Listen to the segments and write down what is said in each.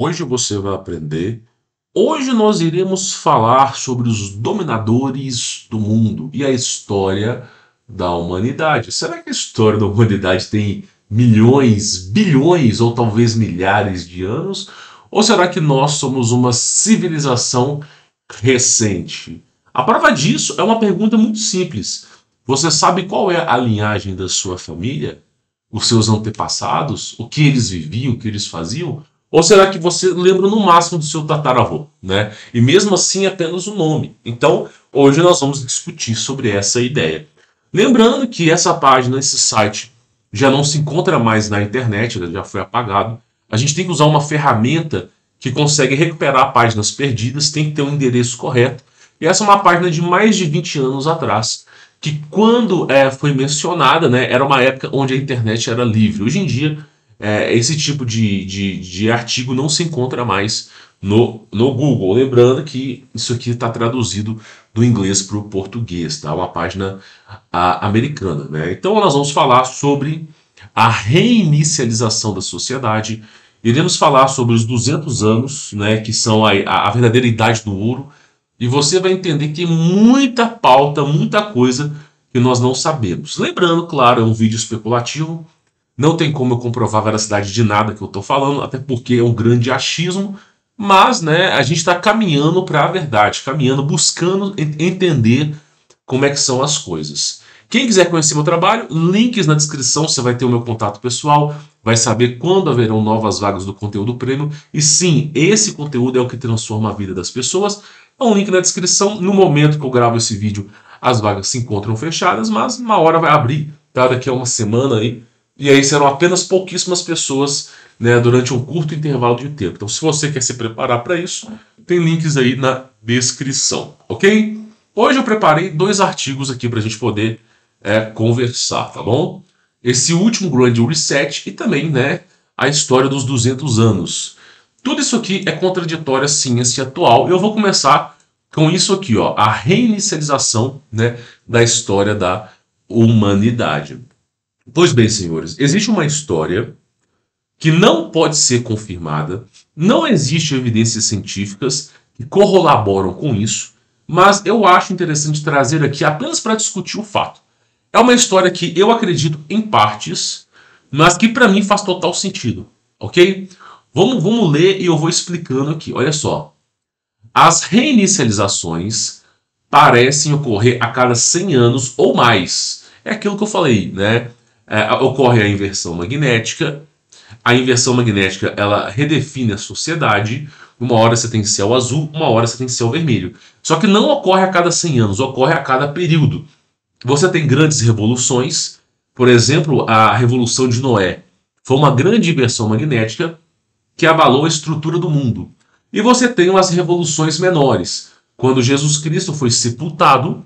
Hoje você vai aprender. Hoje nós iremos falar sobre os dominadores do mundo e a história da humanidade. Será que a história da humanidade tem milhões, bilhões ou talvez milhares de anos? Ou será que nós somos uma civilização recente? A prova disso é uma pergunta muito simples. Você sabe qual é a linhagem da sua família? Os seus antepassados? O que eles viviam, o que eles faziam? Ou será que você lembra no máximo do seu tataravô, né? E mesmo assim apenas o nome. Então, hoje nós vamos discutir sobre essa ideia. Lembrando que essa página, esse site, já não se encontra mais na internet, já foi apagado. A gente tem que usar uma ferramenta que consegue recuperar páginas perdidas, tem que ter um endereço correto. E essa é uma página de mais de 20 anos atrás, que quando foi mencionada, né, era uma época onde a internet era livre. Hoje em dia, esse tipo de artigo não se encontra mais no Google. Lembrando que isso aqui está traduzido do inglês para o português, tá? Uma página americana, né? Então nós vamos falar sobre a reinicialização da sociedade. Iremos falar sobre os 200 anos, né, que são a verdadeira idade do ouro. E você vai entender que tem muita pauta, muita coisa que nós não sabemos. Lembrando, claro, é um vídeo especulativo. Não tem como eu comprovar a veracidade de nada que eu estou falando, até porque é um grande achismo, mas né, a gente está caminhando para a verdade, caminhando, buscando entender como é que são as coisas. Quem quiser conhecer meu trabalho, links na descrição, você vai ter o meu contato pessoal, vai saber quando haverão novas vagas do conteúdo premium, e sim, esse conteúdo é o que transforma a vida das pessoas. É um link na descrição. No momento que eu gravo esse vídeo, as vagas se encontram fechadas, mas uma hora vai abrir, tá? Daqui a uma semana aí. E aí serão apenas pouquíssimas pessoas, né, durante um curto intervalo de tempo. Então, se você quer se preparar para isso, tem links aí na descrição, ok? Hoje eu preparei 2 artigos aqui para a gente poder conversar, tá bom? Esse último grande reset e também, né, a história dos 200 anos. Tudo isso aqui é contraditório à ciência atual. Eu vou começar com isso aqui, ó, a reinicialização, né, da história da humanidade. Pois bem, senhores, existe uma história que não pode ser confirmada, não existem evidências científicas que corroboram com isso, mas eu acho interessante trazer aqui apenas para discutir o fato. É uma história que eu acredito em partes, mas que para mim faz total sentido, ok? Vamos ler e eu vou explicando aqui. Olha só. As reinicializações parecem ocorrer a cada 100 anos ou mais. É aquilo que eu falei, né? Ocorre a inversão magnética. A inversão magnética, ela redefine a sociedade. Uma hora você tem céu azul, uma hora você tem céu vermelho. Só que não ocorre a cada 100 anos, ocorre a cada período. Você tem grandes revoluções. Por exemplo, a Revolução de Noé foi uma grande inversão magnética que abalou a estrutura do mundo. E você tem umas revoluções menores. Quando Jesus Cristo foi sepultado,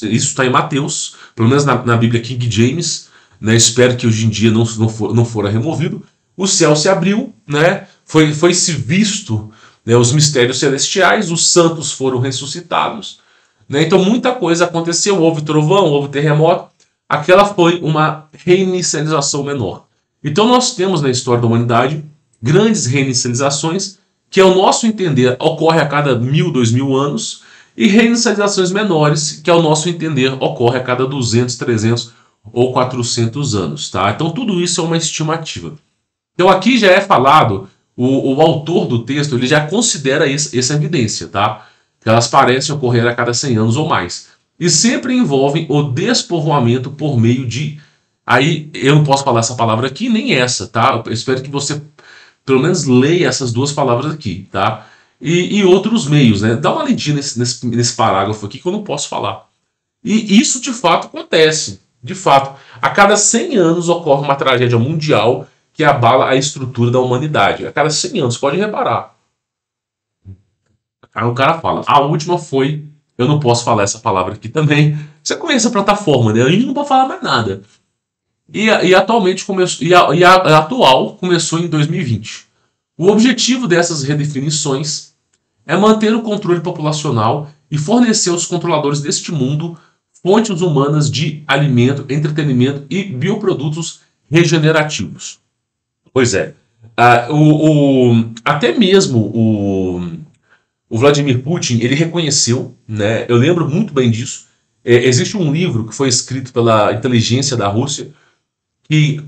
isso está em Mateus, pelo menos na Bíblia King James, né, espero que hoje em dia não fora removido, o céu se abriu, né, foi-se visto, né, os mistérios celestiais, os santos foram ressuscitados, né, então muita coisa aconteceu, houve trovão, houve terremoto, aquela foi uma reinicialização menor. Então nós temos na história da humanidade grandes reinicializações, que ao nosso entender ocorre a cada 1000, 2000 anos, e reinicializações menores, que ao nosso entender ocorre a cada 200, 300 ou 400 anos. Tá? Então tudo isso é uma estimativa. Então aqui já é falado, o autor do texto ele já considera essa evidência, tá? Que elas parecem ocorrer a cada 100 anos ou mais. E sempre envolvem o despovoamento por meio de... Aí eu não posso falar essa palavra aqui, nem essa, tá? Eu espero que você pelo menos leia essas 2 palavras aqui, tá? E outros meios, né? Dá uma lidinha nesse parágrafo aqui que eu não posso falar. E isso de fato acontece. De fato, a cada 100 anos ocorre uma tragédia mundial que abala a estrutura da humanidade. A cada 100 anos, pode reparar. Aí o cara fala, a última foi... Eu não posso falar essa palavra aqui também. Você conhece a plataforma, né? A gente não pode falar mais nada. E atualmente começou, a atual começou em 2020. O objetivo dessas redefinições é manter o controle populacional e fornecer aos controladores deste mundo fontes humanas de alimento, entretenimento e bioprodutos regenerativos. Pois é, Até mesmo o Vladimir Putin, ele reconheceu, né? Eu lembro muito bem disso. Existe um livro que foi escrito pela inteligência da Rússia que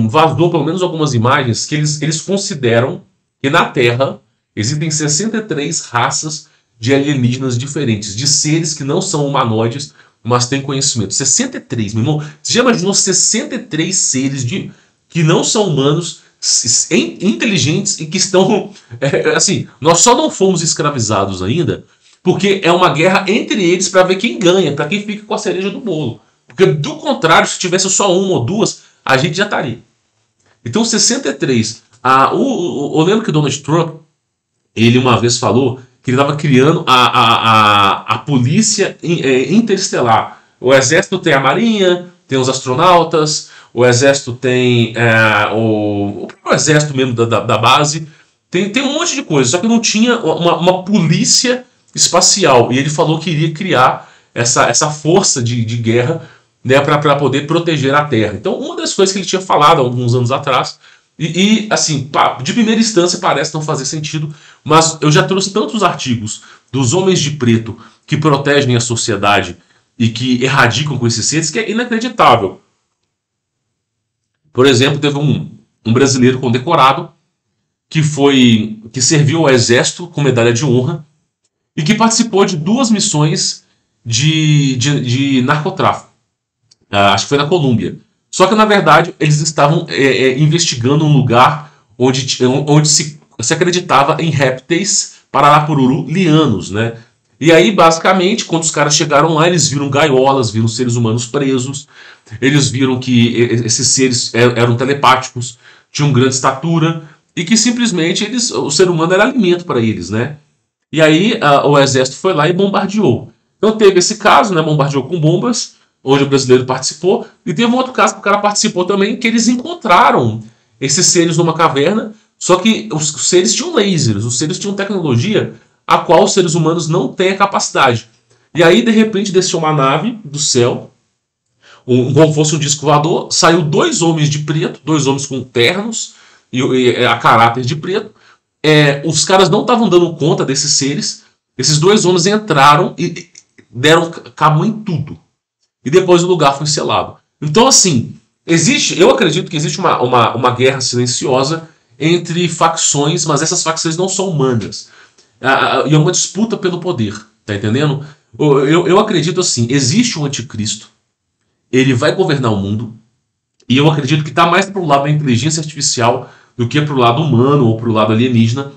vazou pelo menos algumas imagens que eles consideram que na Terra existem 63 raças de alienígenas diferentes, de seres que não são humanoides, mas têm conhecimento. 63, meu irmão. Você já imaginou 63 seres que não são humanos, inteligentes e que estão... assim, nós só não fomos escravizados ainda porque é uma guerra entre eles para ver quem ganha, para quem fica com a cereja do bolo. Porque, do contrário, se tivesse só uma ou duas, a gente já estaria. Então, 63. Eu lembro que o Donald Trump, ele uma vez falou que ele estava criando a polícia interestelar. O exército tem a marinha, tem os astronautas, o exército tem o próprio exército mesmo da base. Tem um monte de coisa, só que não tinha uma polícia espacial. E ele falou que iria criar essa força de guerra, né, para poder proteger a Terra. Então, uma das coisas que ele tinha falado há alguns anos atrás, assim, de primeira instância parece não fazer sentido, mas eu já trouxe tantos artigos dos homens de preto que protegem a sociedade e que erradicam com esses seres que é inacreditável. Por exemplo, teve um brasileiro condecorado que serviu ao exército com medalha de honra e que participou de 2 missões de narcotráfico. Acho que foi na Colômbia. Só que, na verdade, eles estavam investigando um lugar onde se acreditava em répteis pararapururu-lianos, né? E aí, basicamente, quando os caras chegaram lá, eles viram gaiolas, viram seres humanos presos, eles viram que esses seres eram telepáticos, tinham grande estatura, e que simplesmente o ser humano era alimento para eles, né? E aí o exército foi lá e bombardeou. Então teve esse caso, né? Bombardeou com bombas, onde o brasileiro participou, e teve um outro caso que o cara participou também, que eles encontraram esses seres numa caverna, só que os seres tinham lasers, os seres tinham tecnologia a qual os seres humanos não têm a capacidade. E aí, de repente, desceu uma nave do céu, como fosse um disco voador, saiu 2 homens de preto, 2 homens com ternos e a caráter de preto. Os caras não estavam dando conta desses seres, esses 2 homens entraram e deram cabo em tudo. E depois o lugar foi selado. Então, assim, eu acredito que existe uma guerra silenciosa entre facções, mas essas facções não são humanas. E é uma disputa pelo poder, tá entendendo? Eu acredito assim, existe um anticristo, ele vai governar o mundo, e eu acredito que está mais pro lado da inteligência artificial do que pro lado humano ou pro lado alienígena,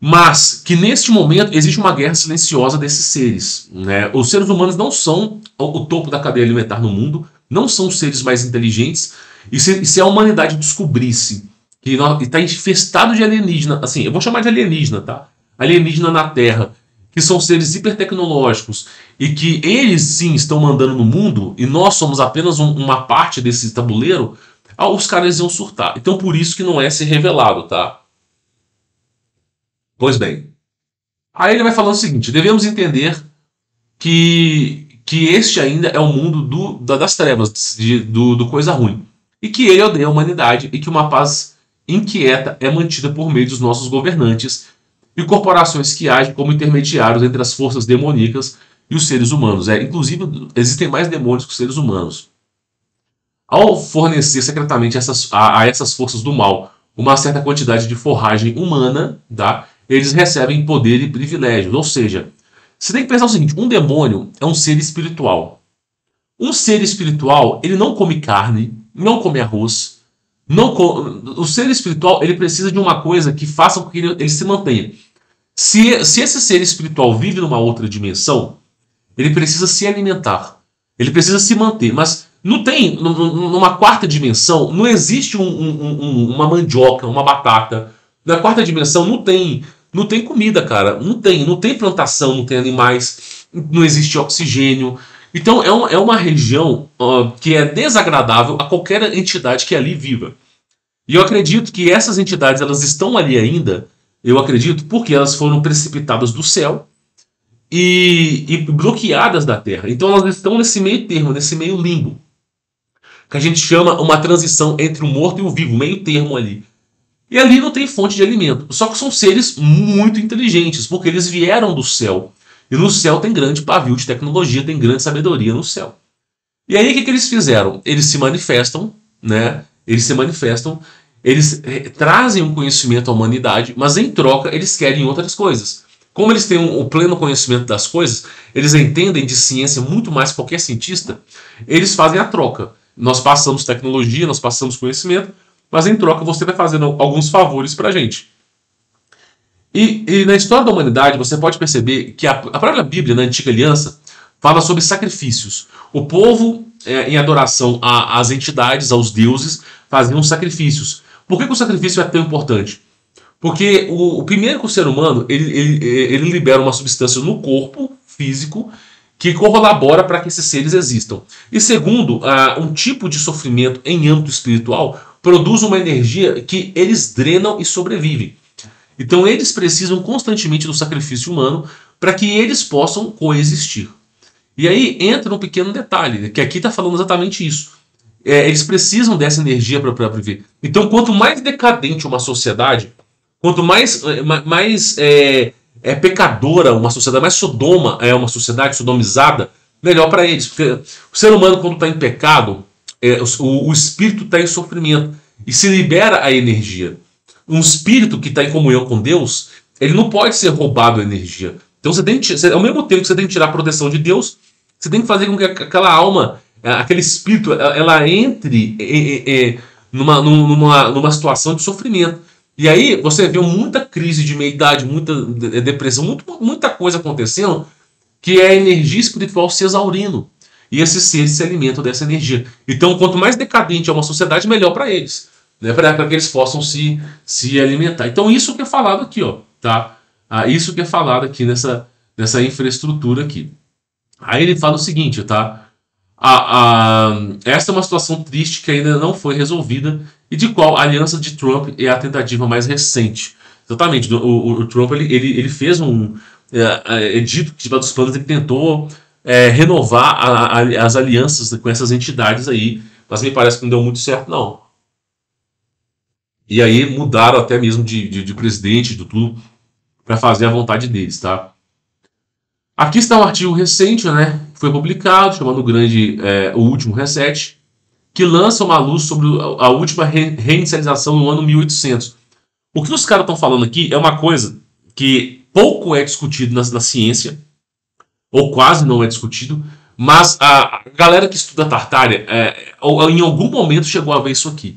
mas que neste momento existe uma guerra silenciosa desses seres, né? Os seres humanos não são o topo da cadeia alimentar no mundo, não são os seres mais inteligentes, e se a humanidade descobrisse que está infestado de alienígena, assim, eu vou chamar de alienígena, tá? Alienígena na Terra, que são seres hipertecnológicos e que eles sim estão mandando no mundo e nós somos apenas uma parte desse tabuleiro, os caras iam surtar. Então por isso que não é ser revelado, tá? Pois bem. Aí ele vai falando o seguinte: devemos entender que este ainda é o mundo das trevas, do coisa ruim. E que ele odeia a humanidade e que uma paz inquieta é mantida por meio dos nossos governantes e corporações que agem como intermediários entre as forças demoníacas e os seres humanos. Inclusive, existem mais demônios que os seres humanos. Ao fornecer secretamente a essas forças do mal uma certa quantidade de forragem humana, tá? Eles recebem poder e privilégios. Ou seja, você tem que pensar o seguinte: um demônio é um ser espiritual. Um ser espiritual, ele não come carne, não come arroz. O ser espiritual, ele precisa de uma coisa que faça com que ele se mantenha. Se esse ser espiritual vive numa outra dimensão, ele precisa se alimentar. Ele precisa se manter. Mas não tem, numa quarta dimensão, não existe uma mandioca, uma batata. Na quarta dimensão não tem comida, cara. Não tem plantação, não tem animais, não existe oxigênio. Então é uma região que é desagradável a qualquer entidade que ali viva. E eu acredito que essas entidades elas estão ali ainda, eu acredito, porque elas foram precipitadas do céu e bloqueadas da terra. Então elas estão nesse meio termo, nesse meio limbo, que a gente chama uma transição entre o morto e o vivo, meio termo ali. E ali não tem fonte de alimento. Só que são seres muito inteligentes, porque eles vieram do céu. E no céu tem grande pavio de tecnologia, tem grande sabedoria no céu. E aí o que eles fizeram? Eles se manifestam, né? Eles se manifestam, eles trazem um conhecimento à humanidade, mas em troca eles querem outras coisas. Como eles têm o pleno conhecimento das coisas, eles entendem de ciência muito mais que qualquer cientista, eles fazem a troca. Nós passamos tecnologia, nós passamos conhecimento, mas em troca você vai fazendo alguns favores para a gente. E na história da humanidade você pode perceber que a própria Bíblia, na Antiga Aliança, fala sobre sacrifícios. O povo, em adoração às entidades, aos deuses, faziam sacrifícios. Por que o sacrifício é tão importante? Porque primeiro que o ser humano ele libera uma substância no corpo físico que corrobora para que esses seres existam. E segundo, um tipo de sofrimento em âmbito espiritual produz uma energia que eles drenam e sobrevivem. Então eles precisam constantemente do sacrifício humano para que eles possam coexistir. E aí entra um pequeno detalhe, que aqui está falando exatamente isso. Eles precisam dessa energia para viver. Então quanto mais decadente uma sociedade, quanto mais pecadora uma sociedade, mais sodoma é uma sociedade sodomizada, melhor para eles. Porque o ser humano, quando está em pecado, o espírito está em sofrimento e se libera a energia. Um espírito que está em comunhão com Deus, ele não pode ser roubado a energia. Então ao mesmo tempo que você tem que tirar a proteção de Deus, você tem que fazer com que aquela alma, aquele espírito, ela entre numa situação de sofrimento. E aí você vê muita crise de meia-idade, muita depressão, muita coisa acontecendo, que é a energia espiritual se exaurindo. E esses seres se alimentam dessa energia. Então, quanto mais decadente é uma sociedade, melhor para eles. Né? Para que eles possam se alimentar. Então, isso que é falado aqui, ó, tá? Isso que é falado aqui nessa infraestrutura aqui. Aí ele fala o seguinte, tá? Esta é uma situação triste que ainda não foi resolvida e de qual a aliança de Trump é a tentativa mais recente. Exatamente, o Trump ele fez dito que dos planos ele tentou renovar as alianças com essas entidades aí, mas me parece que não deu muito certo não. E aí mudaram até mesmo de presidente, do tudo, para fazer a vontade deles, tá? Aqui está um artigo recente, né, que foi publicado, chamado O Último Reset, que lança uma luz sobre a última reinicialização no ano 1800. O que os caras estão falando aqui é uma coisa que pouco é discutido na ciência, ou quase não é discutido, mas a galera que estuda Tartária em algum momento chegou a ver isso aqui.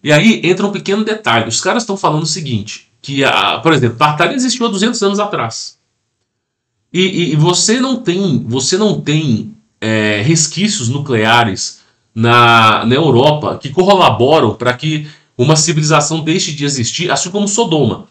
E aí entra um pequeno detalhe. Os caras estão falando o seguinte, que, por exemplo, Tartária existiu há 200 anos atrás. E você não tem resquícios nucleares na Europa que corroboram para que uma civilização deixe de existir, assim como Sodoma.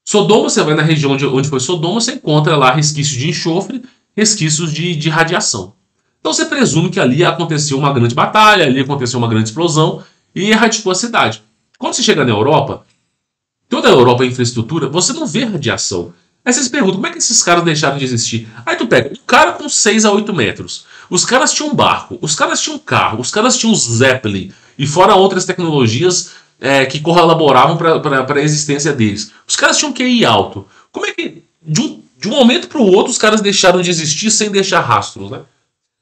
Sodoma, você vai na região onde foi Sodoma, você encontra lá resquícios de enxofre, resquícios de radiação. Então você presume que ali aconteceu uma grande batalha, ali aconteceu uma grande explosão e erradicou a cidade. Quando você chega na Europa, toda a Europa é infraestrutura, você não vê radiação. Aí você se pergunta, como é que esses caras deixaram de existir? Aí tu pega um cara com 6 a 8 metros. Os caras tinham um barco, os caras tinham um carro, os caras tinham um Zeppelin. E fora outras tecnologias que corroboravam para a existência deles. Os caras tinham um QI alto. Como é que de um momento para o outro os caras deixaram de existir sem deixar rastros, né?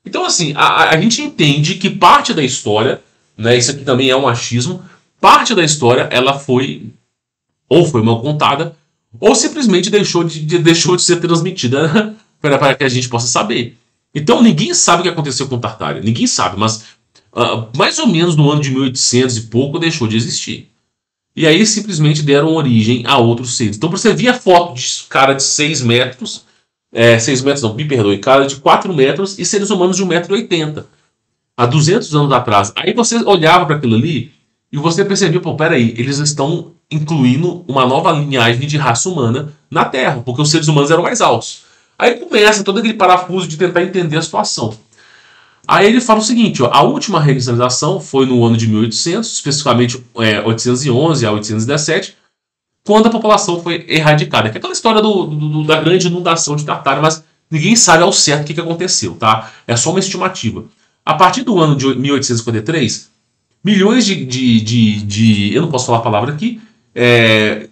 Então assim, a gente entende que parte da história, né, isso aqui também é um achismo, parte da história ela foi mal contada, ou simplesmente deixou de ser transmitida para que a gente possa saber. Então ninguém sabe o que aconteceu com Tartária, ninguém sabe, mas mais ou menos no ano de 1800 e pouco deixou de existir. E aí simplesmente deram origem a outros seres. Então você via foto de cara de 6 metros, 6 metros não, me perdoe, cara de 4 metros e seres humanos de 1,80 m. Há 200 anos atrás. Aí você olhava para aquilo ali e você percebia, pô, peraí, eles estão incluindo uma nova linhagem de raça humana na Terra, porque os seres humanos eram mais altos. Aí começa todo aquele parafuso de tentar entender a situação. Aí ele fala o seguinte, ó, a última reinicialização foi no ano de 1800, especificamente 811 a 817, quando a população foi erradicada. Que é aquela história da grande inundação de Tartária, mas ninguém sabe ao certo o que aconteceu, tá? É só uma estimativa. A partir do ano de 1853, milhões eu não posso falar a palavra aqui, É,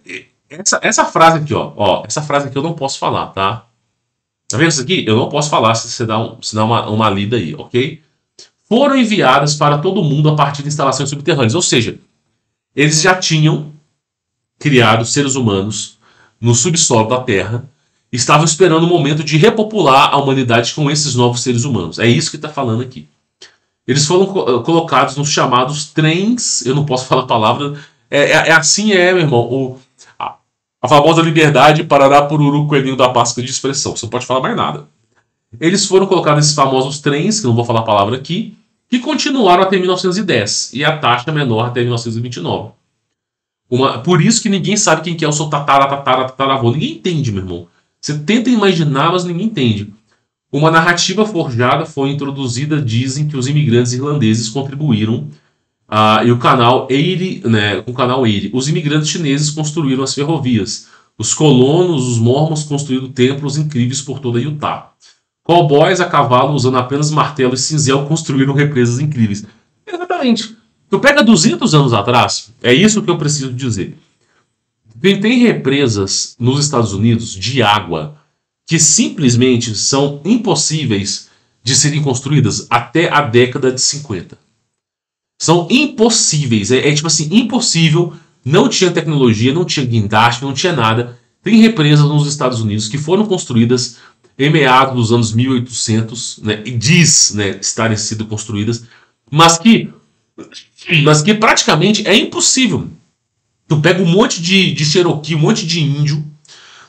essa frase aqui, ó, essa frase aqui eu não posso falar, tá? Tá vendo isso aqui? Eu não posso falar se você dá uma lida aí, ok? Foram enviadas para todo mundo a partir de instalações subterrâneas. Ou seja, eles já tinham criado seres humanos no subsolo da Terra, estavam esperando o momento de repopular a humanidade com esses novos seres humanos. É isso que está falando aqui. Eles foram colocados nos chamados trens, eu não posso falar a palavra, assim meu irmão, a famosa liberdade, parará, pururu, coelhinho da Páscoa de expressão, você não pode falar mais nada. Eles foram colocados nesses famosos trens, que eu não vou falar a palavra aqui, que continuaram até 1910, e a taxa menor até 1929. Por isso que ninguém sabe quem que é o seu tataravô. Ninguém entende, meu irmão. Você tenta imaginar, mas ninguém entende. Uma narrativa forjada foi introduzida, dizem que os imigrantes irlandeses contribuíram e o canal Erie, né, com o canal Erie. Os imigrantes chineses construíram as ferrovias. Os colonos, os mormons, construíram templos incríveis por toda Utah. Cowboys a cavalo, usando apenas martelo e cinzel, construíram represas incríveis. Exatamente. Tu pega 200 anos atrás, é isso que eu preciso dizer. Tem represas nos Estados Unidos de água que simplesmente são impossíveis de serem construídas até a década de 50. São impossíveis, tipo assim, impossível, não tinha tecnologia, não tinha guindaste, não tinha nada. Tem represas nos Estados Unidos que foram construídas em meados dos anos 1800, né, e diz, né, estarem sido construídas, mas que praticamente é impossível. Tu pega um monte de Cherokee, um monte de índio,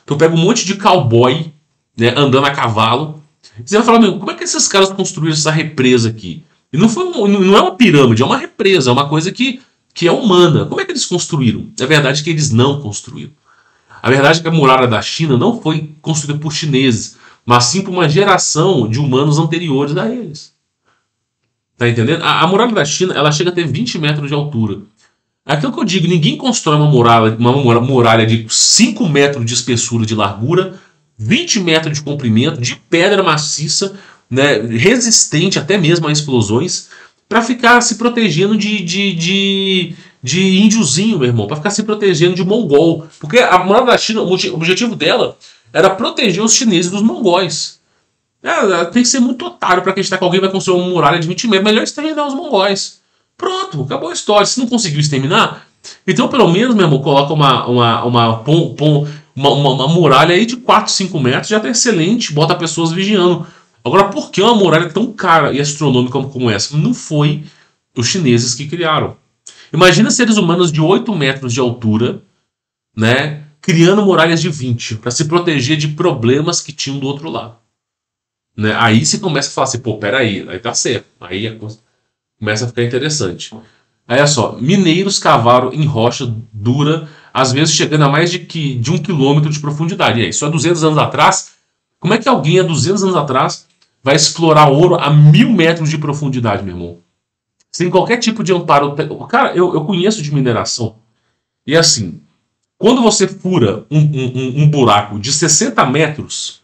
tu pega um monte de cowboy, né, andando a cavalo, e você vai falar, meu, como é que esses caras construíram essa represa aqui? E não é uma pirâmide, é uma represa, é uma coisa que é humana. Como é que eles construíram? A verdade é que eles não construíram. A verdade é que a muralha da China não foi construída por chineses, mas sim por uma geração de humanos anteriores a eles. Tá entendendo? A muralha da China, ela chega a ter 20 metros de altura. É aquilo que eu digo, ninguém constrói uma muralha de 5 metros de espessura de largura, 20 metros de comprimento, de pedra maciça, né, resistente até mesmo a explosões, para ficar se protegendo de índiozinho, meu irmão, para ficar se protegendo de mongol. Porque a muralha da China, o objetivo dela era proteger os chineses dos mongóis. Tem que ser muito otário para acreditar que alguém vai construir uma muralha de 20 metros. Melhor exterminar os mongóis. Pronto, acabou a história. Se não conseguiu exterminar, então pelo menos, meu irmão, coloca uma muralha aí de 4, 5 metros, já tá excelente, bota pessoas vigiando. Agora, por que uma muralha tão cara e astronômica como essa? Não foi os chineses que criaram. Imagina seres humanos de 8 metros de altura, né, criando muralhas de 20 para se proteger de problemas que tinham do outro lado. Né? Aí você começa a falar assim, pô, peraí, aí tá certo. Aí a coisa começa a ficar interessante. Aí olha só, mineiros cavaram em rocha dura, às vezes chegando a mais de 1 quilômetro de profundidade. E aí, só 200 anos atrás, como é que alguém há 200 anos atrás vai explorar ouro a 1000 metros de profundidade, meu irmão? Sem qualquer tipo de amparo. Cara, eu conheço de mineração. E assim, quando você fura um buraco de 60 metros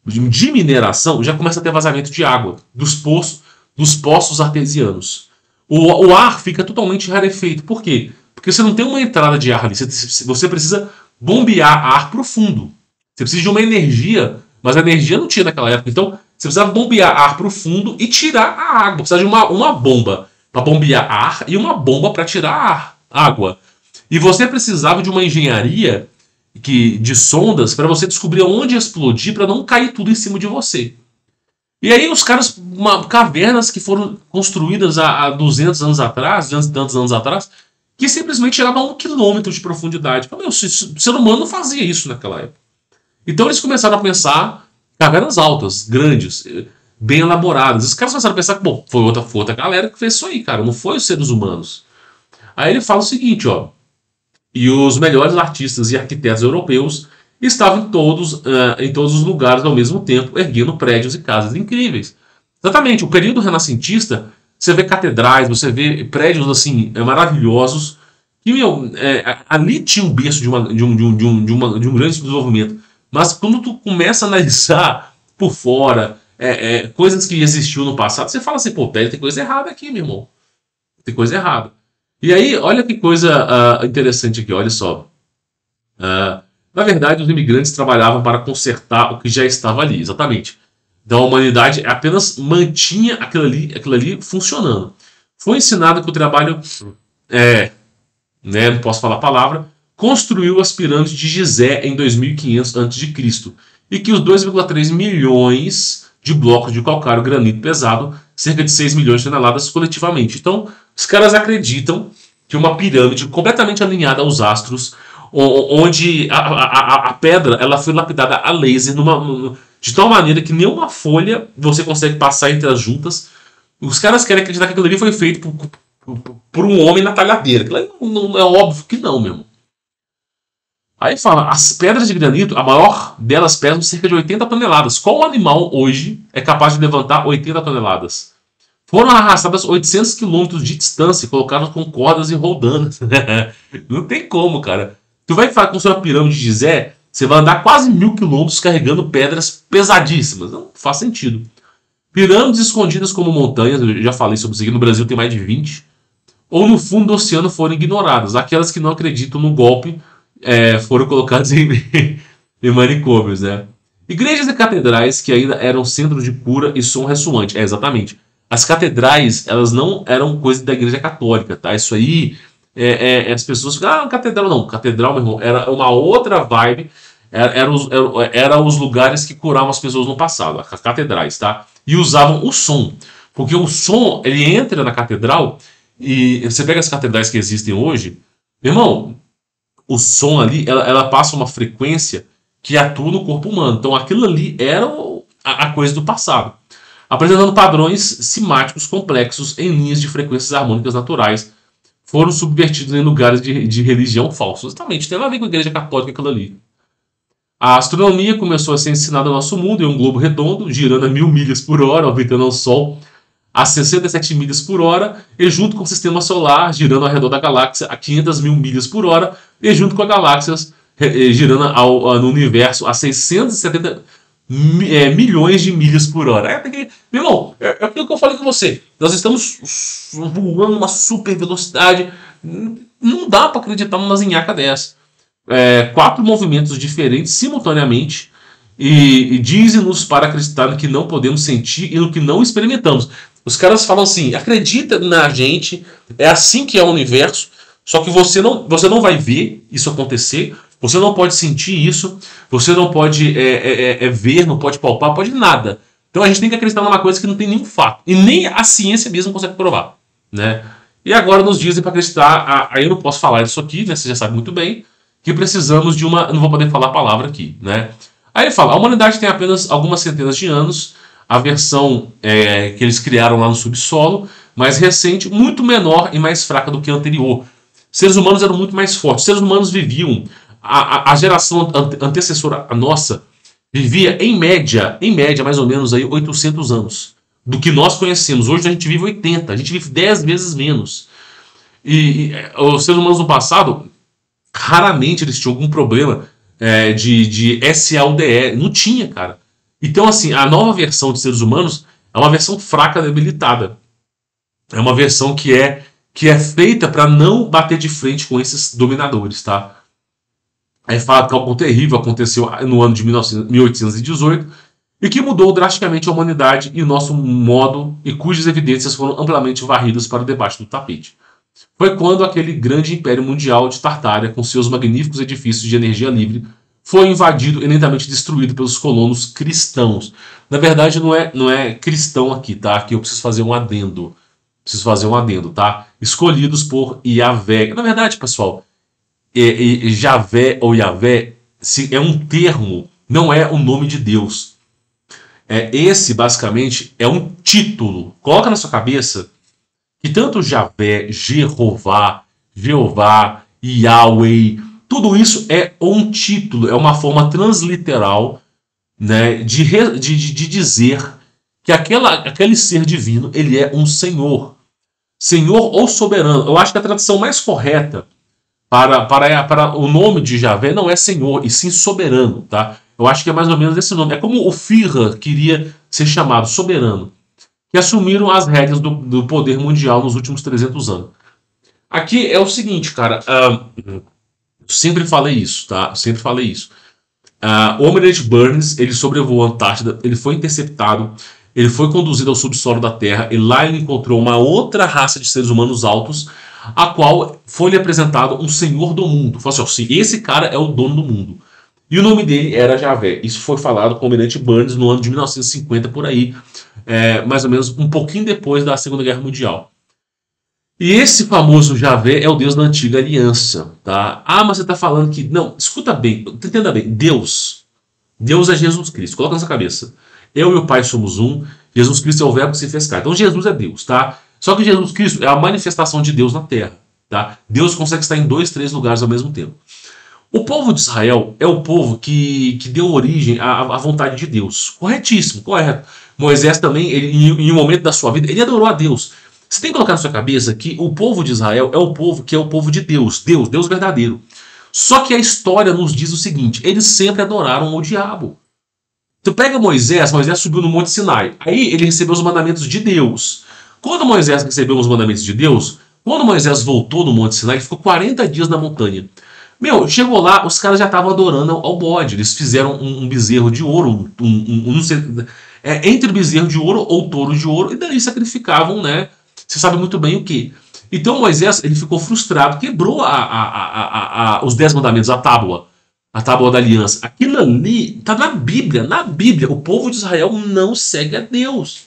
de mineração, já começa a ter vazamento de água dos poços artesianos. O ar fica totalmente rarefeito. Por quê? Porque você não tem uma entrada de ar ali. Você precisa bombear ar profundo. Você precisa de uma energia, mas a energia não tinha naquela época. Então, você precisava bombear ar profundo e tirar a água. Precisa de uma bomba para bombear ar e uma bomba para tirar água. E você precisava de uma engenharia de sondas para você descobrir onde explodir para não cair tudo em cima de você. E aí os caras, cavernas que foram construídas há 200 anos atrás, 200 e tantos anos atrás, que simplesmente chegavam a 1 quilômetro de profundidade. O ser humano não fazia isso naquela época. Então eles começaram a pensar cavernas altas, grandes, bem elaboradas. Os caras começaram a pensar que, bom, foi outra galera que fez isso aí, cara, não foi os seres humanos. Aí ele fala o seguinte, ó, e os melhores artistas e arquitetos europeus estavam em todos os lugares ao mesmo tempo, erguendo prédios e casas incríveis. Exatamente, o período renascentista, você vê catedrais, você vê prédios assim maravilhosos, que ali tinha um berço de um grande desenvolvimento. Mas quando tu começa a analisar por fora coisas que existiam no passado, você fala assim, pô, tem coisa errada aqui, meu irmão. Tem coisa errada. E aí, olha que coisa interessante aqui, olha só. Na verdade, os imigrantes trabalhavam para consertar o que já estava ali, exatamente. Então a humanidade apenas mantinha aquilo ali funcionando. Foi ensinado que o trabalho, é, né, não posso falar a palavra, construiu as pirâmides de Gizé em 2500 a.C. e que os 2,3 milhões de blocos de calcário granito pesado, cerca de 6 milhões de toneladas coletivamente. Então, os caras acreditam que uma pirâmide completamente alinhada aos astros, onde a pedra ela foi lapidada a laser de tal maneira que nenhuma folha você consegue passar entre as juntas. Os caras querem acreditar que aquilo ali foi feito por um homem na talhadeira. Não, é óbvio que não, mesmo. Aí fala, as pedras de granito, a maior delas pesam cerca de 80 toneladas. Qual animal hoje é capaz de levantar 80 toneladas? Foram arrastadas 800 quilômetros de distância, colocadas com cordas e roldanas. Não tem como, cara. Tu vai falar com sua pirâmide de Gizé, você vai andar quase 1000 quilômetros carregando pedras pesadíssimas. Não faz sentido. Pirâmides escondidas como montanhas, eu já falei sobre isso aqui, no Brasil tem mais de 20, ou no fundo do oceano foram ignoradas. Aquelas que não acreditam no golpe foram colocadas em manicômios, né? Igrejas e catedrais que ainda eram centros de cura e som ressoante. Exatamente. As catedrais, elas não eram coisa da igreja católica, tá? Isso aí, as pessoas ficam, catedral não. Catedral, meu irmão, era uma outra vibe. Era os lugares que curavam as pessoas no passado, as catedrais, tá? E usavam o som. Porque o som, ele entra na catedral e você pega as catedrais que existem hoje, meu irmão, o som ali, ela passa uma frequência que atua no corpo humano. Então aquilo ali era a coisa do passado. Apresentando padrões simáticos complexos em linhas de frequências harmônicas naturais, foram subvertidos em lugares de religião falsos. Exatamente, tem a ver com a igreja católica aquilo ali. A astronomia começou a ser ensinada ao nosso mundo em um globo redondo, girando a 1000 milhas por hora, orbitando ao Sol a 67 milhas por hora, e junto com o sistema solar, girando ao redor da galáxia a 500 mil milhas por hora, e junto com as galáxias girando no universo a 670 milhões de milhas por hora. Meu irmão, é aquilo que eu falei com você. Nós estamos voando uma super velocidade. Não dá para acreditar numa zinhaca dessa. 4 movimentos diferentes simultaneamente e dizem-nos para acreditar no que não podemos sentir e no que não experimentamos. Os caras falam assim, acredita na gente, é assim que é o universo, só que você não vai ver isso acontecer, você não pode sentir isso, você não pode ver, não pode palpar, pode nada. Então a gente tem que acreditar numa coisa que não tem nenhum fato, e nem a ciência mesmo consegue provar, né? E agora nos dizem para acreditar, aí eu não posso falar isso aqui, né? Você já sabe muito bem, que precisamos de uma... Não vou poder falar a palavra aqui, né? Aí ele fala, a humanidade tem apenas algumas centenas de anos, a versão que eles criaram lá no subsolo, mais recente, muito menor e mais fraca do que a anterior. Seres humanos eram muito mais fortes. Seres humanos viviam... A geração antecessora a nossa vivia, em média, mais ou menos, aí, 800 anos. Do que nós conhecemos. Hoje a gente vive 80, a gente vive 10 vezes menos. E os seres humanos no passado... Raramente eles tinham algum problema de SAUDE. Não tinha, cara. Então, assim, a nova versão de seres humanos é uma versão fraca, debilitada. É uma versão que é feita para não bater de frente com esses dominadores, tá? Aí fala que algo terrível aconteceu no ano de 1818 e que mudou drasticamente a humanidade e o nosso modo e cujas evidências foram amplamente varridas para debaixo do tapete. Foi quando aquele grande império mundial de Tartária, com seus magníficos edifícios de energia livre, foi invadido e lentamente destruído pelos colonos cristãos. Na verdade, não é cristão aqui, tá? Aqui eu preciso fazer um adendo. Tá? Escolhidos por Yahvé. Na verdade, pessoal, Javé ou Yahvé é um termo, não é o nome de Deus. Esse, basicamente, é um título. Coloca na sua cabeça que tanto Javé, Jeová, Yahweh, tudo isso é um título, é uma forma transliteral, né, de dizer que aquele ser divino ele é um senhor. Senhor ou soberano. Eu acho que a tradução mais correta para o nome de Javé não é senhor, e sim soberano. Tá? Eu acho que é mais ou menos esse nome. É como o Führer queria ser chamado, soberano. Que assumiram as rédeas do poder mundial nos últimos 300 anos. Aqui é o seguinte, cara. Eu sempre falei isso, tá? Eu sempre falei isso. O Almirante Burns, ele sobrevoou a Antártida, ele foi interceptado, ele foi conduzido ao subsolo da Terra e lá ele encontrou uma outra raça de seres humanos altos, a qual foi-lhe apresentado um senhor do mundo. Falou assim, esse cara é o dono do mundo. E o nome dele era Javé. Isso foi falado com o Almirante Burns no ano de 1950, por aí, mais ou menos um pouquinho depois da Segunda Guerra Mundial. E esse famoso Javé é o Deus da antiga aliança, tá? Ah, mas você está falando que... Não, escuta bem, entenda bem. Deus é Jesus Cristo. Coloca na sua cabeça. Eu e o Pai somos um. Jesus Cristo é o verbo que se fez carne. Então Jesus é Deus, tá? Só que Jesus Cristo é a manifestação de Deus na Terra, tá? Deus consegue estar em 2, 3 lugares ao mesmo tempo. O povo de Israel é o povo que deu origem à vontade de Deus. Corretíssimo, correto. Moisés também, em um momento da sua vida, ele adorou a Deus. Você tem que colocar na sua cabeça que o povo de Israel é o povo que é o povo de Deus. Deus verdadeiro. Só que a história nos diz o seguinte, eles sempre adoraram o diabo. Tu pega Moisés subiu no Monte Sinai. Aí ele recebeu os mandamentos de Deus. Quando Moisés recebeu os mandamentos de Deus, quando Moisés voltou do Monte Sinai, ele ficou 40 dias na montanha. Meu, chegou lá, os caras já estavam adorando ao bode. Eles fizeram um bezerro de ouro, não sei, entre bezerro de ouro ou touro de ouro, e daí sacrificavam, né? Você sabe muito bem o que. Então Moisés ele ficou frustrado, quebrou os 10 mandamentos, a tábua da aliança. Aquilo ali está na Bíblia. Na Bíblia, o povo de Israel não segue a Deus.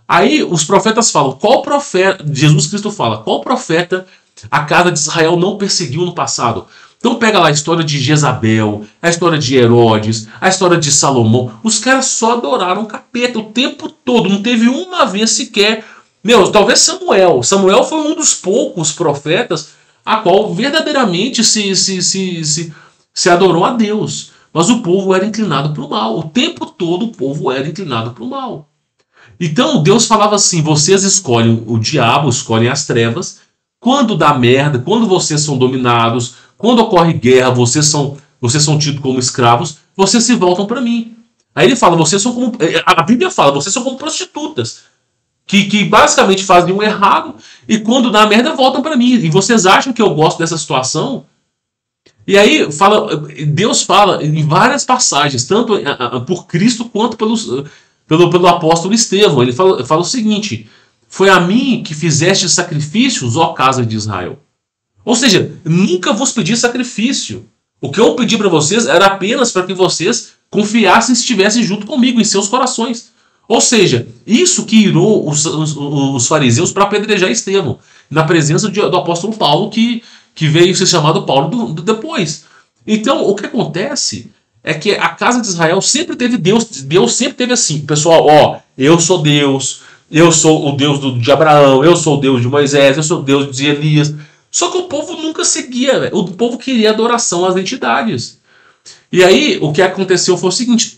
Aí os profetas falam, qual profeta, Jesus Cristo fala, qual profeta a casa de Israel não perseguiu no passado? Então pega lá a história de Jezabel, a história de Herodes, a história de Salomão. Os caras só adoraram o capeta o tempo todo, não teve uma vez sequer. Meu, talvez Samuel. Samuel foi um dos poucos profetas a qual verdadeiramente se adorou a Deus. Mas o povo era inclinado para o mal. O tempo todo o povo era inclinado para o mal. Então Deus falava assim, vocês escolhem o diabo, escolhem as trevas. Quando dá merda, quando vocês são dominados, quando ocorre guerra, vocês são tidos como escravos, vocês se voltam para mim. Aí ele fala, vocês são como... A Bíblia fala, vocês são como prostitutas. Que basicamente fazem um errado e quando dá merda voltam para mim. E vocês acham que eu gosto dessa situação? E aí Deus fala em várias passagens, tanto por Cristo quanto pelo apóstolo Estevão. Ele fala o seguinte, foi a mim que fizeste sacrifícios, ó casa de Israel. Ou seja, nunca vos pedi sacrifício. O que eu pedi para vocês era apenas para que vocês confiassem e estivessem junto comigo em seus corações. Ou seja, isso que irou os fariseus para apedrejar Estevão, na presença do apóstolo Paulo, que veio ser chamado Paulo depois. Então, o que acontece é que a casa de Israel sempre teve Deus. Deus sempre teve assim, pessoal, ó, eu sou Deus, eu sou o Deus de Abraão, eu sou o Deus de Moisés, eu sou o Deus de Elias. Só que o povo nunca seguia, véio. O povo queria adoração às entidades. E aí, o que aconteceu foi o seguinte,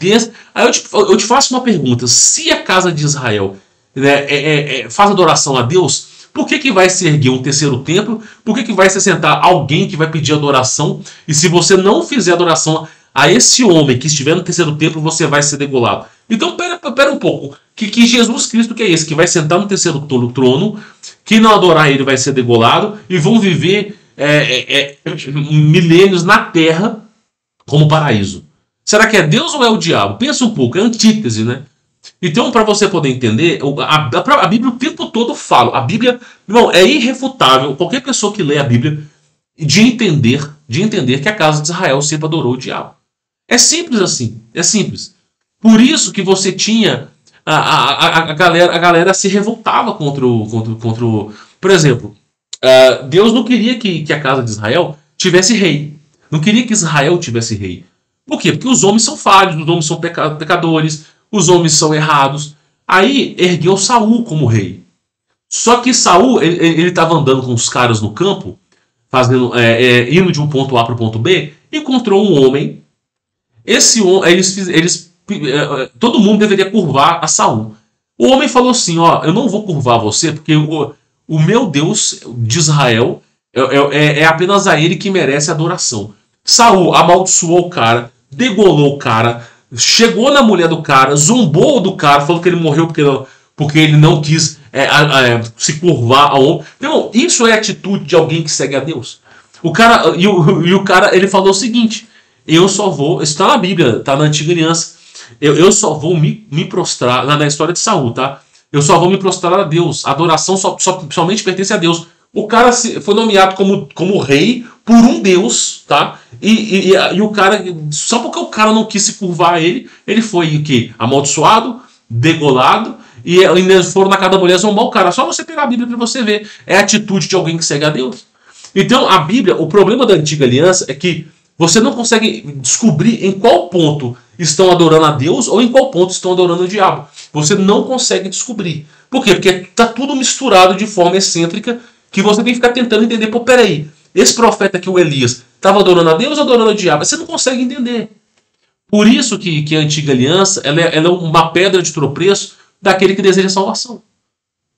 aí eu te faço uma pergunta, se a casa de Israel, né, faz adoração a Deus, por que vai se erguer um terceiro templo? Por que vai se sentar alguém que vai pedir adoração? E se você não fizer adoração a esse homem que estiver no terceiro templo, você vai ser degolado. Então, pera um pouco, que Jesus Cristo que é esse, que vai sentar no terceiro trono, quem não adorar ele vai ser degolado, e vão viver milênios na terra, como paraíso. Será que é Deus ou é o diabo? Pensa um pouco, é antítese, né? Então, para você poder entender, a Bíblia o tempo todo fala. A Bíblia, irmão, é irrefutável, qualquer pessoa que lê a Bíblia, de entender que a casa de Israel sempre adorou o diabo. É simples assim, é simples. Por isso que você tinha a galera se revoltava contra o... Por exemplo, Deus não queria que a casa de Israel tivesse rei. Não queria que Israel tivesse rei. Por quê? Porque os homens são falhos, os homens são pecadores, os homens são errados. Aí ergueu Saul como rei. Só que Saul, ele estava andando com os caras no campo, indo de um ponto A para o ponto B, encontrou um homem. Esse homem, todo mundo deveria curvar a Saul. O homem falou assim, ó, eu não vou curvar você, porque o meu Deus de Israel é apenas a ele que merece adoração. Saul amaldiçoou o cara, degolou o cara, chegou na mulher do cara, zombou do cara, falou que ele morreu porque ele não quis se curvar ao homem. Então, isso é a atitude de alguém que segue a Deus. O cara, ele falou o seguinte: eu só vou. Isso está na Bíblia, está na Antiga Aliança. Eu só vou me prostrar, na história de Saul, tá? Eu só vou me prostrar a Deus. A adoração somente pertence a Deus. O cara foi nomeado como rei por um Deus, tá? E o cara, só porque o cara não quis se curvar a ele foi o quê? Amaldiçoado, degolado, e ainda foram na casa da mulher zombar o cara. Só você pegar a Bíblia para você ver. É a atitude de alguém que segue a Deus. Então, a Bíblia, o problema da Antiga Aliança é que você não consegue descobrir em qual ponto estão adorando a Deus ou em qual ponto estão adorando o diabo. Você não consegue descobrir. Por quê? Porque está tudo misturado de forma excêntrica que você tem que ficar tentando entender. Pô, peraí, esse profeta aqui, o Elias, estava adorando a Deus ou adorando o diabo? Você não consegue entender. Por isso que a Antiga Aliança ela é uma pedra de tropeço daquele que deseja salvação.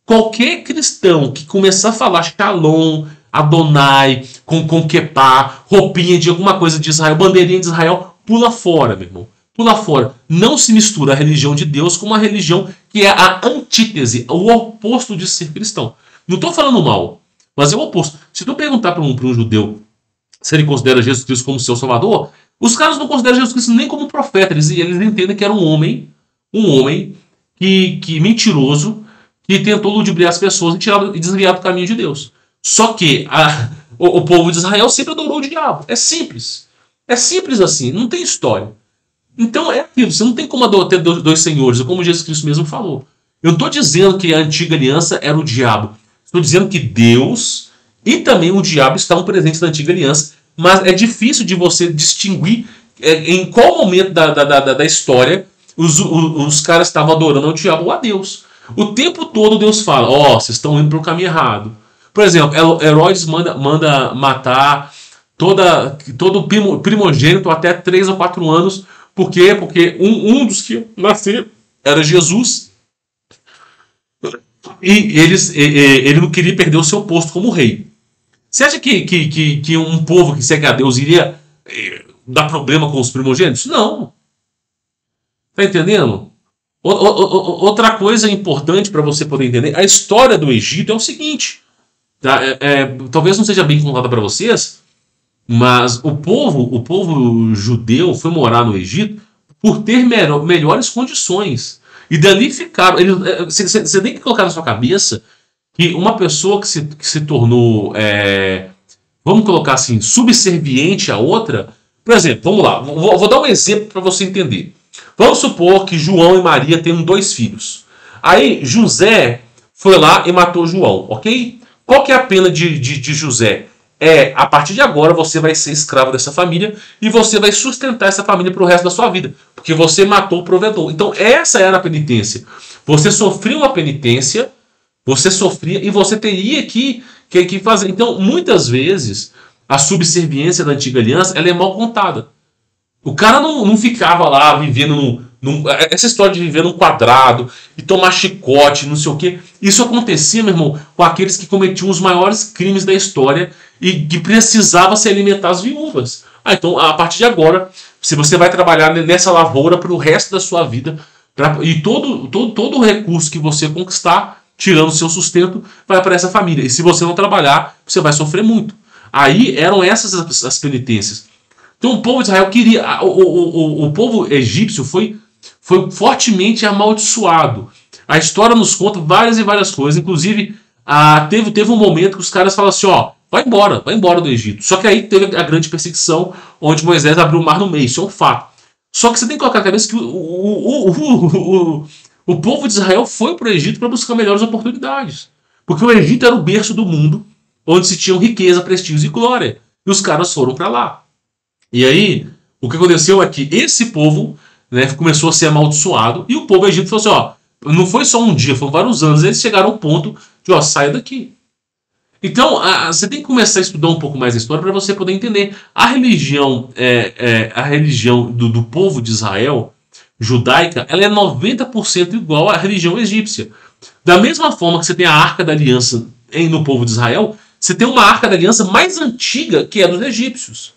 Qualquer cristão que começar a falar Shalom, Adonai, com Kepá, roupinha de alguma coisa de Israel, bandeirinha de Israel, pula fora, meu irmão. Pula fora. Não se mistura a religião de Deus com uma religião que é a antítese, o oposto de ser cristão. Não estou falando mal, mas é o oposto. Se tu perguntar para um judeu se ele considera Jesus Cristo como seu salvador, os caras não consideram Jesus Cristo nem como profeta. Eles entendem que era um homem que mentiroso, que tentou ludibriar as pessoas e desviar do caminho de Deus. Só que o povo de Israel sempre adorou o diabo. É simples. É simples assim, não tem história. Então é aquilo, você não tem como ter dois senhores, como Jesus Cristo mesmo falou. Eu não estou dizendo que a antiga aliança era o diabo. Estou dizendo que Deus e também o diabo estavam presentes na antiga aliança. Mas é difícil de você distinguir em qual momento da história os caras estavam adorando ao diabo ou a Deus. O tempo todo Deus fala: ó, vocês estão indo para o caminho errado. Por exemplo, Herodes manda matar todo primogênito até 3 ou 4 anos. Por quê? Porque um dos que nasceram era Jesus. E ele não queria perder o seu posto como rei. Você acha que um povo que segue a Deus iria dar problema com os primogênitos? Não. Tá entendendo? Outra coisa importante para você poder entender, a história do Egito é o seguinte. Tá? Talvez não seja bem contada para vocês, mas o povo judeu foi morar no Egito por ter melhores condições. E dali ficaram. Você tem que colocar na sua cabeça que uma pessoa que se tornou, vamos colocar assim, subserviente a outra. Por exemplo, vamos lá, vou dar um exemplo para você entender. Vamos supor que João e Maria têm 2 filhos. Aí José foi lá e matou João, ok? Qual que é a pena de José? A partir de agora você vai ser escravo dessa família e você vai sustentar essa família para o resto da sua vida, porque você matou o provedor. Então essa era a penitência. Você sofria uma penitência, você sofria e você teria que fazer. Então muitas vezes a subserviência da antiga aliança ela é mal contada. O cara não ficava lá vivendo essa história de viver num quadrado e tomar chicote, não sei o quê. Isso acontecia, meu irmão, com aqueles que cometiam os maiores crimes da história e que precisava se alimentar as viúvas. Então, a partir de agora, se você vai trabalhar nessa lavoura para o resto da sua vida, e todo o recurso que você conquistar, tirando o seu sustento, vai para essa família. E se você não trabalhar, você vai sofrer muito. Aí eram essas as penitências. Então o povo de Israel queria. O povo egípcio foi fortemente amaldiçoado. A história nos conta várias e várias coisas. Inclusive, teve um momento que os caras falaram assim: ó, vai embora do Egito. Só que aí teve a grande perseguição, onde Moisés abriu o mar no meio. Isso é um fato. Só que você tem que colocar na cabeça que o povo de Israel foi para o Egito para buscar melhores oportunidades. Porque o Egito era o berço do mundo, onde se tinham riqueza, prestígio e glória. E os caras foram para lá. E aí, o que aconteceu é que esse povo, né, começou a ser amaldiçoado e o povo egípcio falou assim: ó, não foi só um dia, foram vários anos, eles chegaram ao ponto de, ó, saia daqui. Então, você tem que começar a estudar um pouco mais a história para você poder entender. A religião do povo de Israel, judaica, ela é 90% igual à religião egípcia. Da mesma forma que você tem a Arca da Aliança no povo de Israel, você tem uma Arca da Aliança mais antiga que é dos egípcios.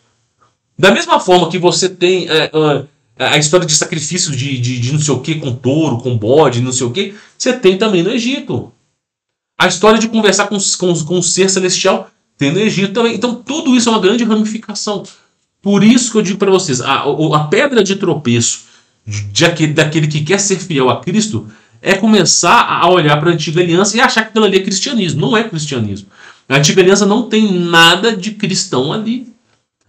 Da mesma forma que você tem a história de sacrifícios de não sei o que, com touro, com bode, não sei o que, você tem também no Egito. A história de conversar com um ser celestial tem no Egito também. Então tudo isso é uma grande ramificação. Por isso que eu digo para vocês, a pedra de tropeço daquele que quer ser fiel a Cristo é começar a olhar para a antiga aliança e achar que aquilo ali é cristianismo. Não é cristianismo. A antiga aliança não tem nada de cristão ali.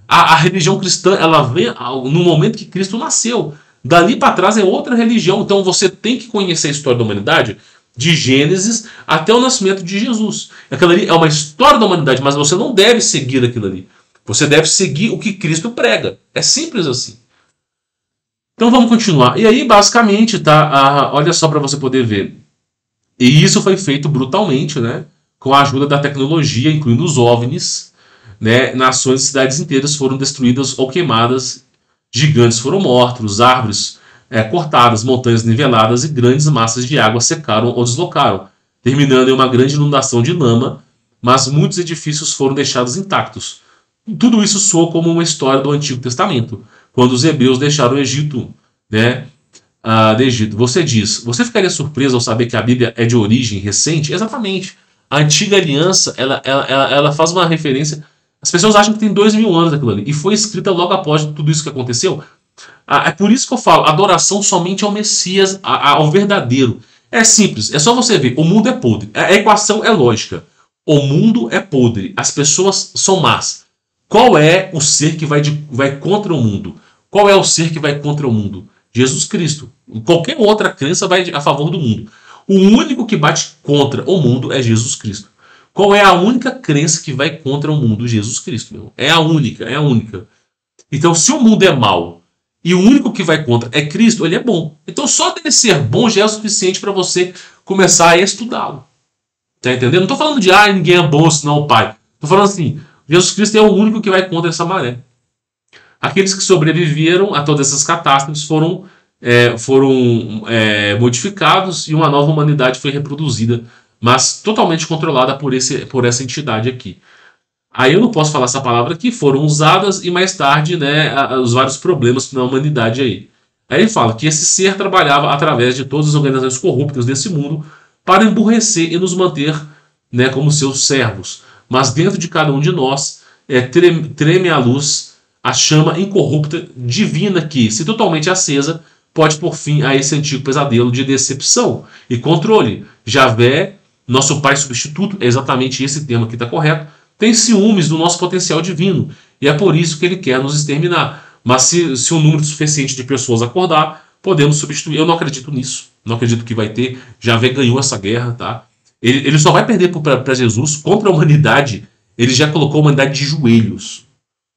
A religião cristã, ela vem no momento que Cristo nasceu. Dali para trás é outra religião. Então você tem que conhecer a história da humanidade de Gênesis até o nascimento de Jesus. Aquilo ali é uma história da humanidade, mas você não deve seguir aquilo ali. Você deve seguir o que Cristo prega. É simples assim. Então vamos continuar. E aí, basicamente, tá? Olha só para você poder ver. E isso foi feito brutalmente, né? Com a ajuda da tecnologia, incluindo os OVNIs, né? Nações e cidades inteiras foram destruídas ou queimadas, gigantes foram mortos, árvores cortadas, montanhas niveladas e grandes massas de água secaram ou deslocaram, terminando em uma grande inundação de lama, mas muitos edifícios foram deixados intactos. Tudo isso soa como uma história do Antigo Testamento, quando os hebreus deixaram o Egito, né? Do Egito. Você diz, você ficaria surpreso ao saber que a Bíblia é de origem recente? Exatamente. A antiga aliança, ela faz uma referência. As pessoas acham que tem 2000 anos aquilo ali. E foi escrita logo após tudo isso que aconteceu. É por isso que eu falo, adoração somente ao Messias, ao verdadeiro. É simples, é só você ver. O mundo é podre. A equação é lógica. O mundo é podre. As pessoas são más. Qual é o ser que vai contra o mundo? Qual é o ser que vai contra o mundo? Jesus Cristo. Qualquer outra crença vai a favor do mundo. O único que bate contra o mundo é Jesus Cristo. Qual é a única crença que vai contra o mundo? Jesus Cristo. Meu. É a única, é a única. Então, se o mundo é mau e o único que vai contra é Cristo, ele é bom. Então, só dele ser bom já é o suficiente para você começar a estudá-lo. Tá entendendo? Não estou falando de ninguém é bom senão o Pai. Estou falando assim, Jesus Cristo é o único que vai contra essa maré. Aqueles que sobreviveram a todas essas catástrofes foram modificados e uma nova humanidade foi reproduzida, mas totalmente controlada por essa entidade aqui. Aí eu não posso falar essa palavra aqui, foram usadas e mais tarde, né, os vários problemas na humanidade aí. Aí ele fala que esse ser trabalhava através de todas as organizações corruptas desse mundo para emburrecer e nos manter, né, como seus servos. Mas dentro de cada um de nós treme a luz, a chama incorrupta divina que, se totalmente acesa, pode pôr fim a esse antigo pesadelo de decepção e controle. Javé, nosso pai substituto, é exatamente esse termo que está correto, tem ciúmes do nosso potencial divino e é por isso que ele quer nos exterminar. Mas se um número suficiente de pessoas acordar, podemos substituir. Eu não acredito nisso. Não acredito que vai ter. Javé ganhou essa guerra, tá? Ele só vai perder para Jesus contra a humanidade. Ele já colocou a humanidade de joelhos.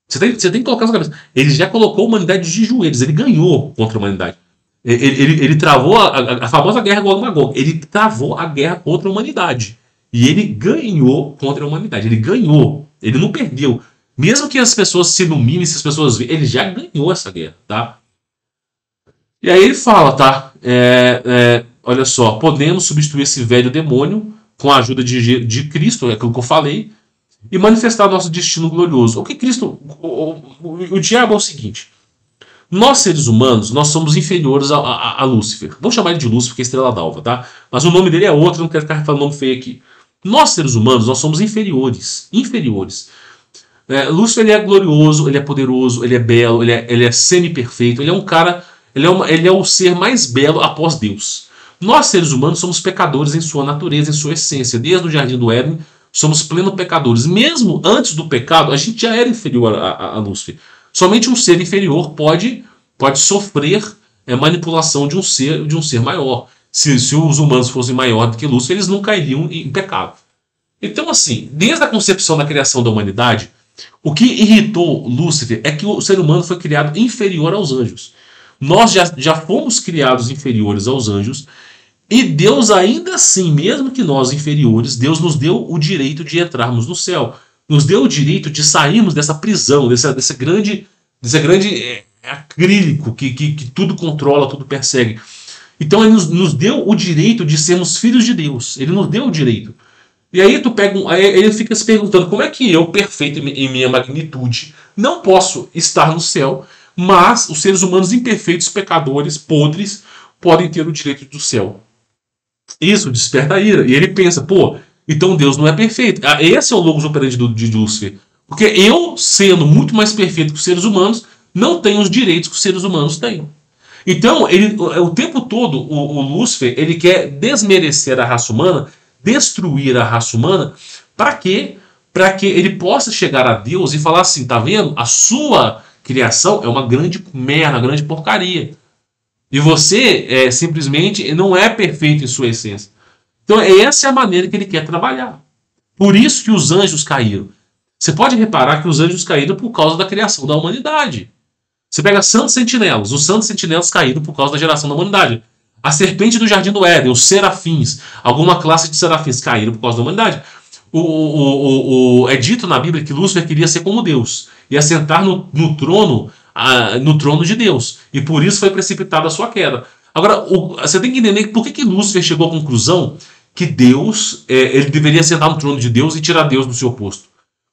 Você tem que colocar na cabeça. Ele já colocou a humanidade de joelhos. Ele ganhou contra a humanidade. Ele travou a famosa guerra Gog e Magog. Ele travou a guerra contra a humanidade. E ele ganhou contra a humanidade. Ele ganhou. Ele não perdeu. Mesmo que as pessoas se iluminem, se as pessoas veem, ele já ganhou essa guerra, tá? E aí ele fala, tá? Olha só, podemos substituir esse velho demônio com a ajuda de Cristo, é aquilo que eu falei, e manifestar nosso destino glorioso. O que Cristo... O diabo é o seguinte. Nós, seres humanos, nós somos inferiores a Lúcifer. Vamos chamar ele de Lúcifer, que é estrela d'alva, tá? Mas o nome dele é outro, não quero ficar falando nome feio aqui. Nós, seres humanos, nós somos inferiores. Inferiores. Lúcifer, ele é glorioso, ele é poderoso, ele é belo, ele é semi-perfeito, ele é um cara... Ele é o ser mais belo após Deus. Nós, seres humanos, somos pecadores em sua natureza, em sua essência. Desde o Jardim do Éden, somos plenos pecadores. Mesmo antes do pecado, a gente já era inferior a Lúcifer. Somente um ser inferior pode sofrer manipulação de um ser maior. Se os humanos fossem maiores do que Lúcifer, eles não cairiam em pecado. Então, assim, desde a concepção da criação da humanidade, o que irritou Lúcifer é que o ser humano foi criado inferior aos anjos. Nós já fomos criados inferiores aos anjos e Deus ainda assim, mesmo que nós inferiores, Deus nos deu o direito de entrarmos no céu. Nos deu o direito de sairmos dessa prisão, desse grande acrílico que tudo controla, tudo persegue. Então ele nos deu o direito de sermos filhos de Deus. Ele nos deu o direito. E aí aí ele fica se perguntando como é que eu, perfeito em minha magnitude, não posso estar no céu, mas os seres humanos imperfeitos, pecadores, podres, podem ter o direito do céu. Isso desperta a ira. E ele pensa, Então Deus não é perfeito. Esse é o logos operandi de Lúcifer. Porque eu, sendo muito mais perfeito que os seres humanos, não tenho os direitos que os seres humanos têm. Então, o tempo todo, o Lúcifer, ele quer desmerecer a raça humana, destruir a raça humana, para quê? Para que ele possa chegar a Deus e falar assim, tá vendo? A sua criação é uma grande merda, uma grande porcaria. E você simplesmente não é perfeito em sua essência. Então, essa é a maneira que ele quer trabalhar. Por isso que os anjos caíram. Você pode reparar que os anjos caíram por causa da criação da humanidade. Você pega santos sentinelas. Os santos sentinelas caíram por causa da geração da humanidade. A serpente do jardim do Éden, os serafins, alguma classe de serafins caíram por causa da humanidade. É dito na Bíblia que Lúcifer queria ser como Deus. Ia sentar no trono de Deus. E por isso foi precipitada a sua queda. Agora, você tem que entender por que Lúcifer chegou à conclusão que Deus, ele deveria sentar no trono de Deus e tirar Deus do seu posto.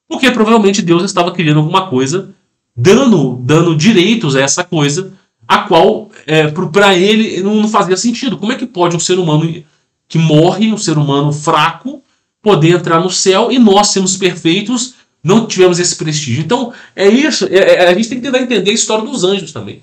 Porque provavelmente Deus estava querendo alguma coisa, dando direitos a essa coisa, a qual para ele não fazia sentido. Como é que pode um ser humano que morre, um ser humano fraco, poder entrar no céu e nós sermos perfeitos, não tivemos esse prestígio? Então, é isso. A gente tem que tentar entender a história dos anjos também.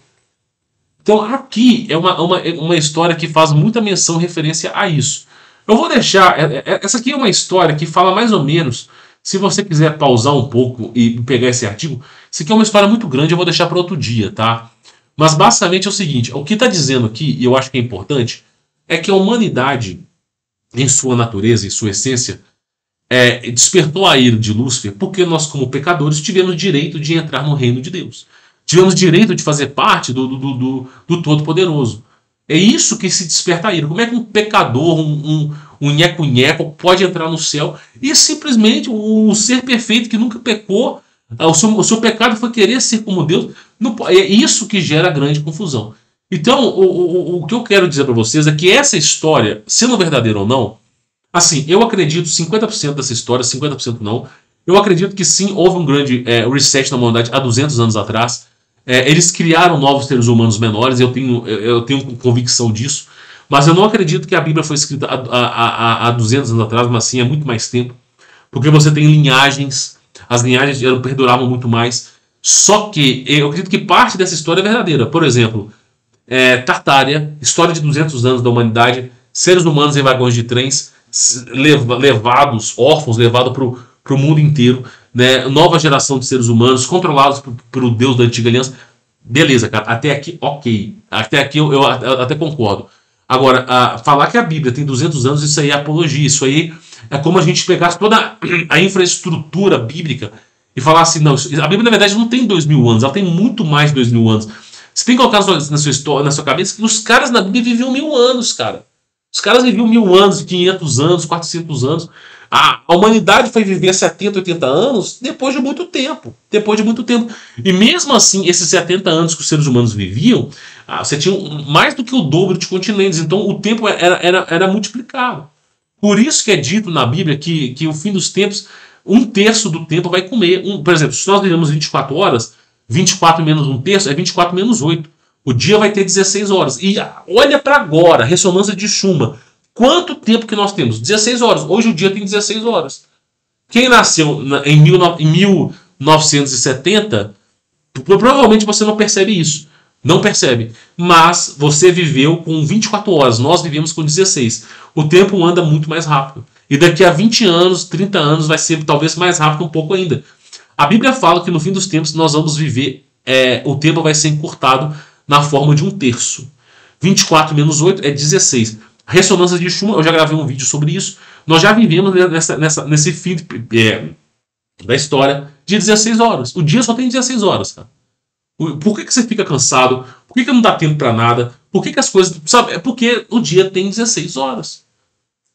Então, aqui é uma história que faz muita menção, referência a isso. Eu vou deixar. Essa aqui é uma história que fala mais ou menos. Se você quiser pausar um pouco e pegar esse artigo, isso aqui é uma história muito grande, eu vou deixar para outro dia, tá? Mas basicamente é o seguinte: o que está dizendo aqui, e eu acho que é importante, é que a humanidade, em sua natureza, em sua essência, despertou a ira de Lúcifer porque nós, como pecadores, tivemos direito de entrar no reino de Deus. Tivemos direito de fazer parte do Todo-Poderoso. É isso que se desperta a ira. Como é que um pecador, um nheco-nheco pode entrar no céu e simplesmente o ser perfeito que nunca pecou, o seu pecado foi querer ser como Deus? É isso que gera grande confusão. Então, o que eu quero dizer para vocês é que essa história, sendo verdadeira ou não, assim, eu acredito 50% dessa história, 50% não. Eu acredito que sim, houve um grande reset na humanidade há 200 anos atrás. Eles criaram novos seres humanos menores, eu tenho convicção disso. Mas eu não acredito que a Bíblia foi escrita há 200 anos atrás, mas sim há muito mais tempo. Porque você tem linhagens, as linhagens perduravam muito mais. Só que eu acredito que parte dessa história é verdadeira. Por exemplo, Tartária, história de 200 anos da humanidade, seres humanos em vagões de trens, levados, órfãos, levados para o mundo inteiro, né? Nova geração de seres humanos, controlados pelo Deus da antiga aliança. Beleza, cara, até aqui ok. Até aqui eu até concordo. Agora, falar que a Bíblia tem 200 anos, isso aí é apologia. Isso aí é como a gente pegasse toda a infraestrutura bíblica e falar assim, não, a Bíblia na verdade não tem 2000 anos, ela tem muito mais de 2000 anos. Você tem que colocar na sua cabeça que os caras na Bíblia viviam 1000 anos, cara. Os caras viviam 1000 anos, 500 anos, 400 anos. A humanidade foi viver 70, 80 anos depois de muito tempo. Depois de muito tempo. E mesmo assim, esses 70 anos que os seres humanos viviam, você tinha mais do que o dobro de continentes. Então o tempo era multiplicado. Por isso que é dito na Bíblia que o fim dos tempos, 1/3 do tempo vai comer. Por exemplo, se nós vivemos 24 horas, 24 menos 1/3 é 24 menos 8. O dia vai ter 16 horas. E olha para agora, ressonância de Schumann. Quanto tempo que nós temos? 16 horas. Hoje o dia tem 16 horas. Quem nasceu em 1970, provavelmente você não percebe isso. Não percebe. Mas você viveu com 24 horas. Nós vivemos com 16. O tempo anda muito mais rápido. E daqui a 20 anos, 30 anos, vai ser talvez mais rápido um pouco ainda. A Bíblia fala que no fim dos tempos nós vamos viver, o tempo vai ser encurtado na forma de 1/3. 24 menos 8 é 16. Ressonância de Schumann, eu já gravei um vídeo sobre isso. Nós já vivemos nesse fim da história de 16 horas. O dia só tem 16 horas, cara. Por que você fica cansado? Por que não dá tempo para nada? Por que as coisas... Sabe? É porque o dia tem 16 horas.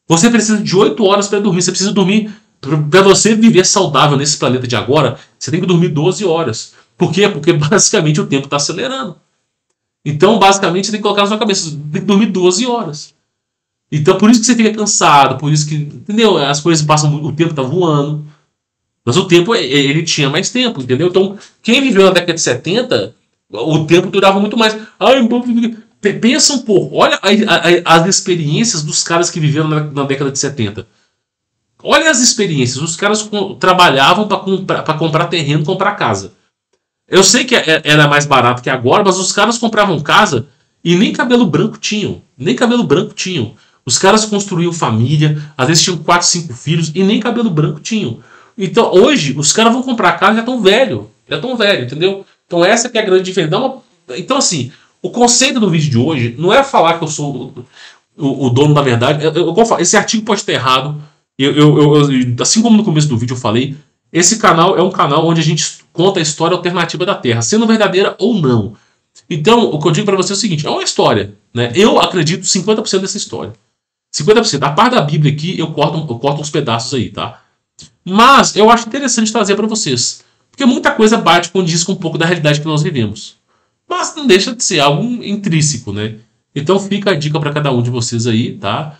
Você precisa de 8 horas para dormir. Você precisa dormir... Para você viver saudável nesse planeta de agora, você tem que dormir 12 horas. Por quê? Porque basicamente o tempo está acelerando. Então, basicamente, você tem que colocar na sua cabeça, você tem que dormir 12 horas. Então, por isso que você fica cansado, por isso que, entendeu? As coisas passam, o tempo tá voando. Mas o tempo, ele tinha mais tempo, entendeu? Então, quem viveu na década de 70, o tempo durava muito mais. Pensa um pouco, olha as experiências dos caras que viveram na década de 70. Olha as experiências. Os caras trabalhavam para comprar terreno, comprar casa. Eu sei que era mais barato que agora, mas os caras compravam casa e nem cabelo branco tinham. Nem cabelo branco tinham. Os caras construíam família, às vezes tinham 4, 5 filhos e nem cabelo branco tinham. Então hoje os caras vão comprar casa e já estão velho. Já estão velho, entendeu? Então essa que é a grande diferença. Então assim, o conceito do vídeo de hoje não é falar que eu sou o dono da verdade. Esse artigo pode estar errado. Assim como no começo do vídeo eu falei, esse canal é um canal onde a gente conta a história alternativa da Terra, sendo verdadeira ou não. Então, o que eu digo para você é o seguinte, é uma história, né? Eu acredito 50% dessa história. 50%. A parte da Bíblia aqui, eu corto uns pedaços aí, tá? Mas eu acho interessante trazer para vocês. Porque muita coisa bate condiz com um pouco da realidade que nós vivemos. Mas não deixa de ser algo intrínseco, né? Então fica a dica para cada um de vocês aí, tá?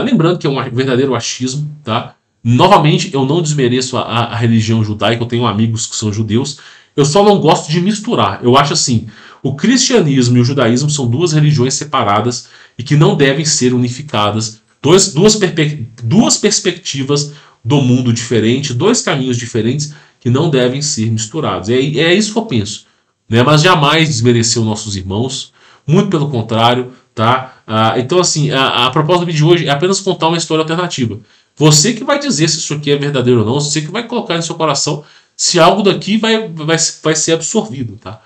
Lembrando que é um verdadeiro achismo, tá? Novamente, eu não desmereço a religião judaica, eu tenho amigos que são judeus. Eu só não gosto de misturar. Eu acho assim, o cristianismo e o judaísmo são duas religiões separadas e que não devem ser unificadas. Duas perspectivas do mundo diferentes, dois caminhos diferentes que não devem ser misturados. É isso que eu penso. Né? Mas jamais desmerecer os nossos irmãos, muito pelo contrário, tá? Então, assim, a proposta do vídeo de hoje é apenas contar uma história alternativa. Você que vai dizer se isso aqui é verdadeiro ou não, você que vai colocar no seu coração se algo daqui vai ser absorvido, tá?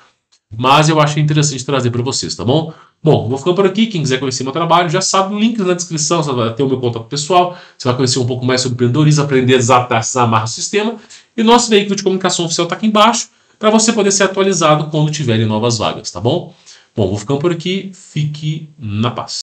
Mas eu achei interessante trazer para vocês, tá bom? Bom, vou ficando por aqui. Quem quiser conhecer meu trabalho, já sabe, links na descrição, você vai ter o meu contato pessoal, você vai conhecer um pouco mais sobre empreendedorismo, aprender a desamarrar o sistema. E nosso veículo de comunicação oficial está aqui embaixo, para você poder ser atualizado quando tiverem novas vagas, tá bom? Bom, vou ficando por aqui. Fique na paz.